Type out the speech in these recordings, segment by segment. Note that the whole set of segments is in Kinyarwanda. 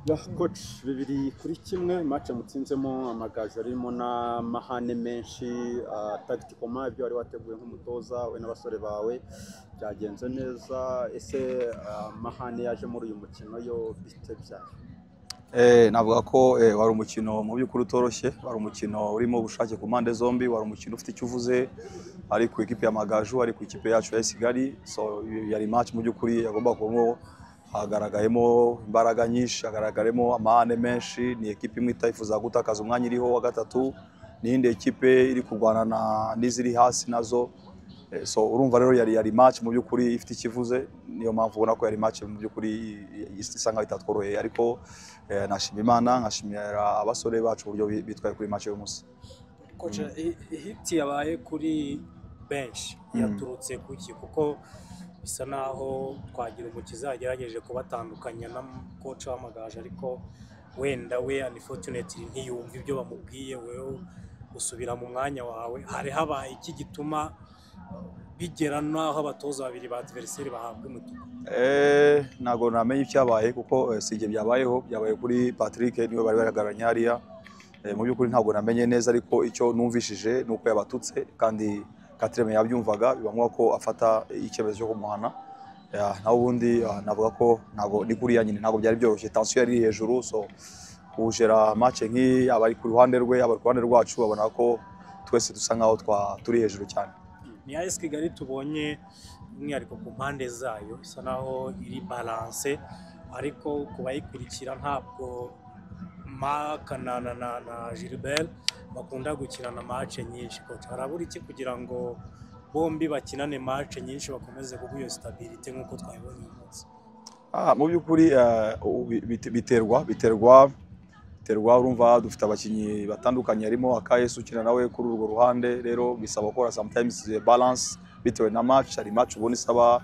Ya coach bibiri kuri kimwe match mutsinzemo amagaju arimo na mahane menshi tactical ma ibyo wari wateguye nk'umutoza we n'abasore bawe byagenze neza ese mahane yaje muri uyu mukino yo bite byaje. Navuga ko wari umukino mu by'ukuri utoroshye, wari umukino urimo ubushake ku mpande zombi, wari umukino ufite icyo uvuze, ari ku ikipe ya Magaju, ari ku ikipe yacu ya Kigali. So yari match mu by'ukuri yagomba kubamo hagaragayemo imbaraga nyinshi, hagaragaremo amahane menshi. Ni ekipe imwe itayifuza gutakaza umwanya iriho wa gatatu, n'indi ekipe iri kurwana n'iziri hasi nazo. So urumva rero yari match mu by'ukuri ifite ikivuze, niyo mpamvu ubona ko yari match mu by'ukuri isa nkaho itatworoheye, ariko nashimira Imana, nkashimira abasore bacu uburyo bitwaye kuri match y'umunsi. Coach, hit yabaye kuri bench yaturutse kuki kuko bisa naho twagira umukiza yagerageje kubatandukanya na coach w'Amagaju, ariko wenda we unfortunately ntiyumva ibyo bamubwiye, wewe usubira mu mwanya wawe. Hari habaye iki gituma bigera naho abatoza babiri ba adversaire bahabwa umutuku? Ntago namenye icyabaye kuko sije byabayeho kuri Patrick niwe bari baragaranye hariya. Mu by'ukuri ntago namenye neza, ariko icyo numvishije nuko yabatutse kandi Katreme yabyumvaga, bibamwa ko afata icyemezo cyo kumuhana. Naho ubundi navuga ko ntago ni kuri nyine, ntago byari byoroshye, tension yari hejuru. So kujera match nk'i abari ku ruhande rwe, abari ku ruhande rwacu babona ko twese dusa nkaho turi hejuru cyane. Ni AS Kigali tubonye umwihariko ku mpande zayo isa naho iri balance, ariko kubayikurikira ntabwo Makanana na Gilbert bakunda gukirana match nyinshi. Coach, harabura iki kugira ngo bombi bakinane match nyinshi bakomeze kuguha iyo stability nkuko twabibonye uyu munsi? Mu by'ukuri biterwa urumva dufite abakinyi batandukanye, harimo Akayesu ukina nawe kuri urwo ruhande, rero bisaba gukora sometimes balance bitewe na match. Hari match ubona isaba,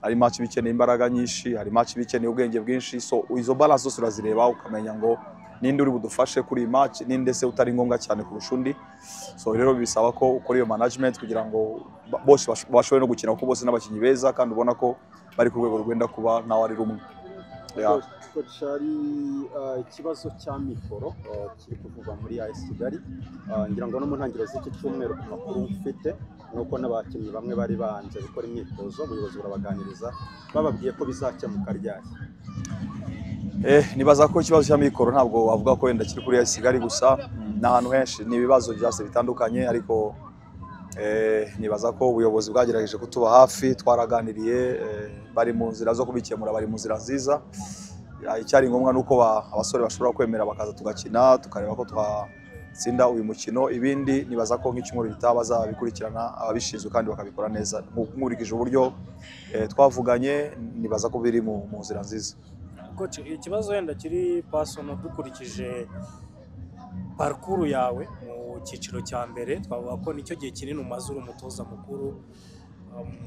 hari match bikeneye imbaraga nyinshi, hari match bikeneye ubwenge bwinshi. So izo balance zose urazireba ukamenya ngo ninde uri budufashe kuri match, ninde se utari ngombwa cyane kurusha undi. So rero bisaba ko ukora iyo management kugira ngo bose bashobore no gukina, kuko bose n'abakinyi beza kandi ubona ko bari ku rwego rwenda kuba nawe ari rumwe. Coach, hari ikibazo cya mikoro kiri kuvugwa muri AS Kigali, ngira ngo no mu ntangiriro z'iki cyumweru ku makuru mfite nuko n'abakinnyi bamwe bari banze gukora imyitozo, ubuyobozi burabaganiriza bababwiye ko bizakemuka ryari. Nibaza ko ikibazo cya mikoro ntabwo wavuga ko wenda kiri kuri AS Kigali gusa, n'ahantu henshi ni ibibazo byose bitandukanye, ariko nibaza ko ubuyobozi bwagerageje kutuba hafi, twaraganiriye, bari mu nzira zo kubikemura, bari mu nzira nziza. Icyari ngombwa nuko abasore bashobora kwemera bakaza tugakina, tukareba ko twatsinda uyu mukino. Ibindi nibaza ko nk'icyumweru gitaha bazabikurikirana ababishinzwe kandi bakabikora neza. Nkurikije uburyo twavuganye, nibaza ko biri mu nzira nziza. Coach, ikibazo wenda kiri personal dukurikije parcours yawe mu cyiciro cya mbere, twavuga ko nicyo gihe kinini umaze uri umutoza mukuru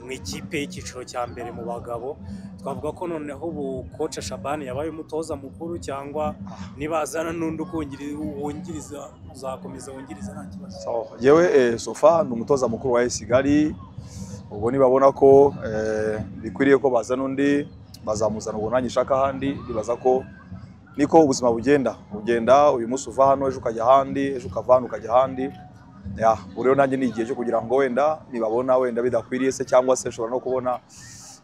mu ikipe y'icyiciro cya mbere mu bagabo. Twavuga ko noneho ubu Coach Shabani yabaye umutoza mukuru, cyangwa nibazana n'undi wungiriza uzakomeza wungiriza nta kibazo? So yewe Sofa ni umutoza mukuru wa AS Kigali, ubwo nibabona ko bikwiriye ko bazana undi bazamuzana ubwo nanjye shaka ahandi. Bibaza ko niko ubuzima bugenda uyu munsi uva hano ejo ukajya ahandi, ejo ukava hano ukajya ahandi. Rero nanjye ni igihe cyo kugira ngo wenda nibabona wenda bidakwiriye se, cyangwa se ushobora no kubona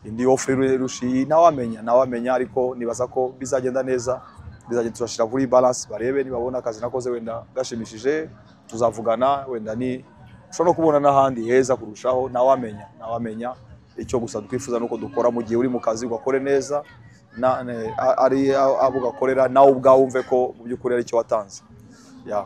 indi offer irushi, ntawamenya, ariko nibaza ko bizagenda neza, bizagenda turashira kuri balance, barebe nibabona akazi nakoze wenda gashimishije, tuzavugana wenda ni ushobora no kubona n'ahandi heza kurushaho, ntawamenya. Icyo gusa twifuza nuko dukora mu gihe uri mu kazi ugakore neza, ari abo gakorera nawe ubwawe wumve ko mu by'ukuri ari cyo watanze.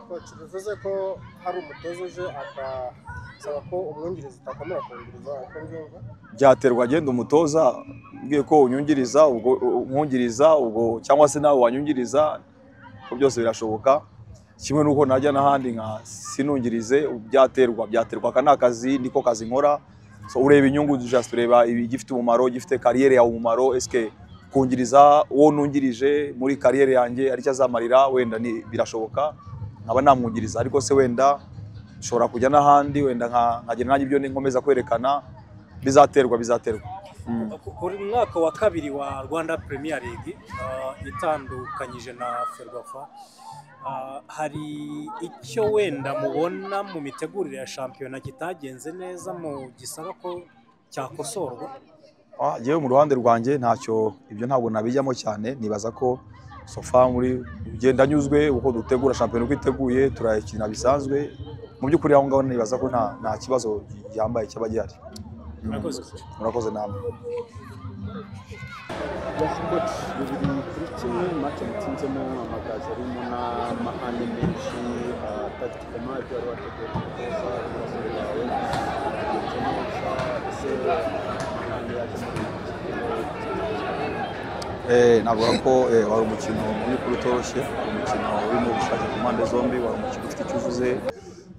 Coach, bivuze ko hari umutoza uje akasaba ko umwungiriza utakomera kungiriza, uko byumva byaterwa. Agenda umutoza mbwiye ko unyungiriza, ubwo umwungiriza, ubwo cyangwa se nawe wanyungiriza, ko byose birashoboka. Kimwe nuko najya n'ahandi nka sinungirize, byaterwa aka n'akazi, niko kazi nkora. So ureba inyungu, just ureba igifite umumaro, gifite carrière yawe umumaro. Eske kungiriza uwo nungirije muri carrière yanjye ari cyo azamarira, wenda ni birashoboka nkaba namwungiriza, ariko se wenda ushobora kujya n'ahandi wenda nkagira nanjye ibyo nkomeza kwerekana. Bizaterwa. kuri mwaka wa kabiri wa Rwanda Premier League itandukanyije na Ferwafa, hari icyo wenda mubona mu mitegurire ya shampiyona kitagenze neza mu gisaba ko cyakosorwa? Yewe mu ruhande rwanjye ntacyo, ibyo ntabwo nabijyamo cyane. Nibaza ko sofa muri ugenda nyuzwe uko dutegura shampiyona, uko iteguye turayikina bisanzwe. Mu by'ukuri aho ngaho nibaza ko nta kibazo yambaye cyaba gihari. Murakoze namwe. Coach, bibiri kuri kimwe match mutsinzemo amagaju arimo n'amahane menshi, tactiquement ibyo wari wateguye umutoza n'abasore bawe byagenze neza. Ese amahane yaje navuga ko wari umukino mu by'ukuri utoroshye, wari umukino urimo ubushake ku mpande zombi, wari umukino ufite icyo uvuze,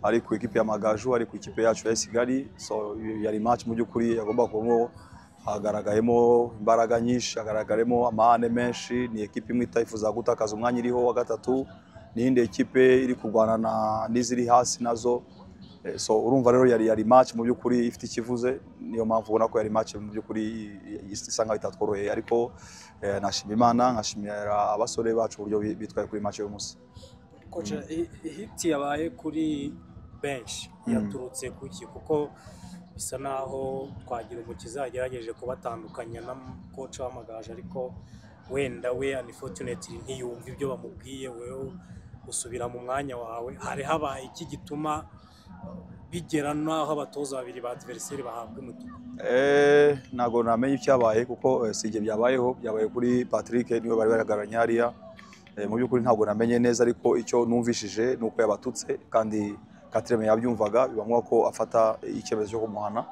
ari ku ikipe y'amagaju, ari ku ikipe yacu ya Kigali. So yari match mu by'ukuri yagomba kubamo, hagaragayemo imbaraga nyinshi, hagaragaremo amahane menshi. Ni ekipe imwe itayifuza gutakaza umwanya iriho wa gatatu, n'indi ekipe iri kurwana n'iziri hasi nazo. So urumva rero yari match mu by'ukuri ifite ikivuze, niyo mpamvu ubona ko yari match mu by'ukuri isa nkaho itatworoheye, ariko nashimira Imana, nkashimira abasore bacu uburyo bitwaye kuri match y'uyu munsi. Coach, hit yabaye kuri bench yaturutse kuki? Kuko bisa naho twagira umukiza yagerageje kubatandukanya na coach w'amagaju, ariko wenda we unfortunately ntiyumva ibyo bamubwiye, wewe usubira mu mwanya wawe. Hari habaye iki gituma bigera naho abatoza babiri ba adversaire bahabwa umutuku? Ntago namenye icyabaye kuko sije byabayeho, byabaye kuri Patrick niwe bari baragaranye hariya. Mu by'ukuri ntabwo namenye neza, ariko icyo numvishije nuko yabatutse kandi Katreme yabyumvaga, bibamwa ko afata icyemezo cyo kumuhana.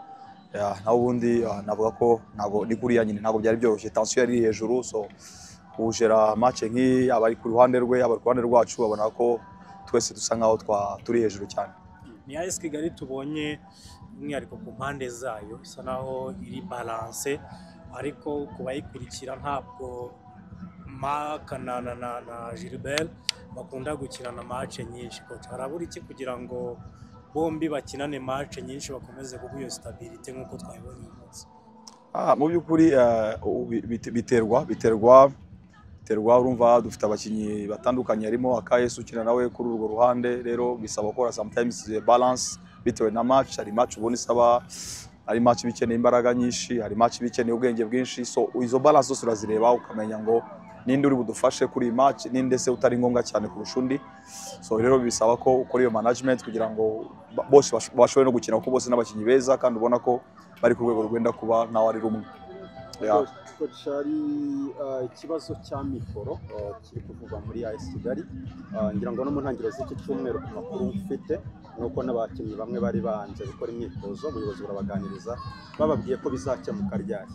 Naho ubundi navuga ko ntago ni kuriya nyine, ntago byari byoroshye, tension yari hejuru. So kujera match nk'iyi, abari ku ruhande rwe, abari ku ruhande rwacu, babona ko twese dusa nkaho turi hejuru cyane. Ni AS Kigali tubonye umwihariko ku mpande zayo, isa naho iri balance, ariko kubayikurikira ntabwo Makanana na Gilbert bakunda gukirana match nyinshi. Coach, harabura iki kugira ngo bombi bakinane match nyinshi bakomeze kuba iyo stability nk'uko twayibonye uyu munsi? Mu by'ukuri biterwa. Urumva dufite abakinnyi batandukanye, harimo Akayesu ukina nawe kuri urwo ruhande, rero bisaba gukora sometimes balance bitewe na match. Hari match ubona isaba, hari match bikeneye imbaraga nyinshi, hari match bikeneye ubwenge bwinshi. So izo balance zose urazireba ukamenya ngo ninde uri budufashe kuri iyi match, ninde se utari ngombwa cyane kurusha undi. So rero bisaba ko ukora iyo management kugira ngo bose bashobore no gukina, kuko bose n'abakinnyi beza kandi ubona ko bari ku rwego rwenda kuba nawe ari rumwe. Coach, hari ikibazo cya mikoro kiri kuvugwa muri AS Kigali, ngira ngo no mu ntangiriro z'iki cyumweru ku makuru mfite nuko n'abakinnyi bamwe bari banje gukora imyitozo, ubuyobozi burabaganiriza bababwiye ko bizakemuka ryari.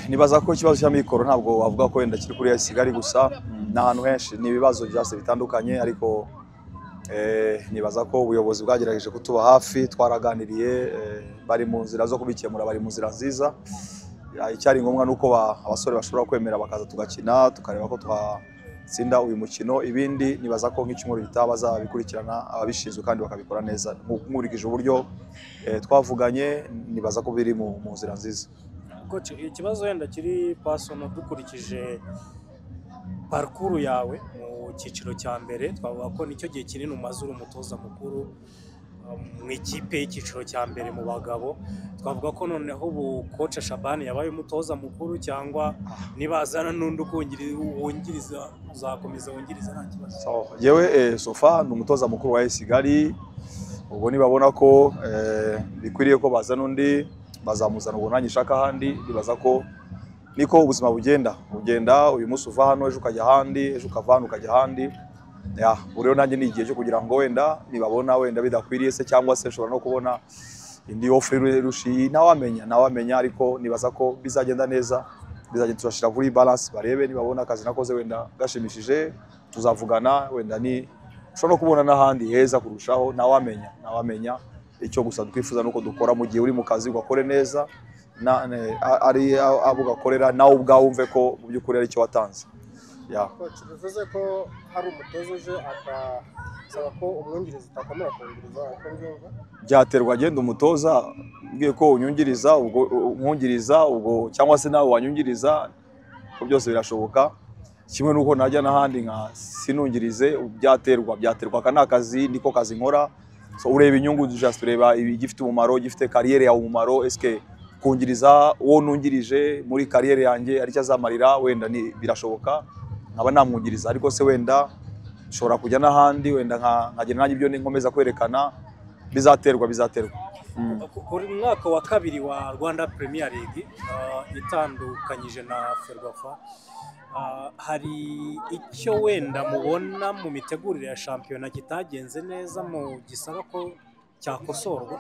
Nibaza ko ikibazo cya mikoro ntabwo wavuga ko wenda kiri kuri AS Kigali gusa, n'ahantu henshi ni ibibazo byose bitandukanye, ariko nibaza ko ubuyobozi bwagerageje kutuba hafi, twaraganiriye, bari mu nzira zo kubikemura, bari mu nzira nziza. Icyari ngombwa nuko abasore bashobora kwemera bakaza tugakina, tukareba ko twatsinda uyu mukino. Ibindi nibaza ko nk'icyumweru gitaha bazabikurikirana ababishinzwe kandi bakabikora neza. Nkurikije uburyo twavuganye, nibaza ko biri mu nzira nziza. Coach, ikibazo wenda kiri personal, dukurikije parcours yawe mu cyiciro cya mbere, twavuga ko nicyo gihe kinini umaze uri umutoza mukuru mu ikipe y'icyiciro cya mbere mu bagabo. Twavuga ko noneho ubu Coach Shabani yabaye umutoza mukuru, cyangwa nibazana n'undi wungiriza uzakomeza wungiriza nta kibazo? Yewe sofa ni umutoza mukuru wa AS Kigali, ubwo nibabona ko bikwiriye ko bazana undi bazamuzana ubwo nanjye nshaka ahandi. Nibaza ko niko ubuzima bugenda, uyu munsi uva hano ejo ukajya ahandi, ejo ukava hano ukajya ahandi. Rero nanjye ni igihe cyo kugira ngo wenda nibabona wenda bidakwiriye se, cyangwa se nshobora no kubona indi offer irushi, ntawamenya, ariko nibaza ko bizagenda neza, bizagenda turashira kuri balance, barebe nibabona akazi nakoze wenda gashimishije, tuzavugana, wenda ni ushobora no kubona n'ahandi heza kurushaho, ntawamenya. Icyo gusa twifuza nuko dukora mu gihe uri mu kazi ugakore neza, ari abo ugakorera nawe ubwawe wumve ko mu by'ukuri ari icyo watanze. Coach, bivuze ko hari umutoza uje saba ko umwungiriza utakomera kungiriza uko mbyumva byaterwa agenda umutoza mbwiye ko unyungiriza ubwo umwungiriza ubwo cyangwa se nawe wanyungiriza ko byose birashoboka kimwe nuko najya n'ahandi nka sinungirize byaterwa kana akazi niko kazi nkora so ureba inyungu just ureba igifite umumaro gifite carrière ya umumaro eske kungiriza uwo nungirije muri carrière yanjye ari cyo azamarira wenda ni birashoboka nkaba namwungiriza ariko se wenda shobora kujya n'ahandi wenda nkagenda nanjye ibyo nkomeza kwerekana bizaterwa kuri mwaka wa kabiri wa Rwanda Premier League itandukanyije na Ferwafa hari icyo wenda mubona mu mitegurire ya shampiyona kitagenze neza mu gisaba ko cyakosorwa?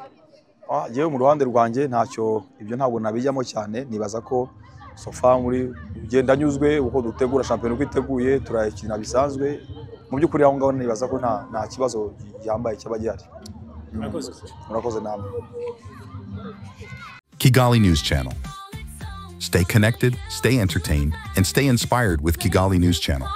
Yewe mu ruhande rwanjye ntacyo ibyo ntabwo nabijyamo cyane nibaza ko sofa muri ugenda nyuzwe uko dutegura shampiyona uko iteguye turayikina bisanzwe mu by'ukuri aho ngaho nibaza ko nta kibazo yambaye cyaba gihari. Murakoze namwe. Kigali News Channel. Stay connected, stay entertained, and stay inspired with Kigali News Channel.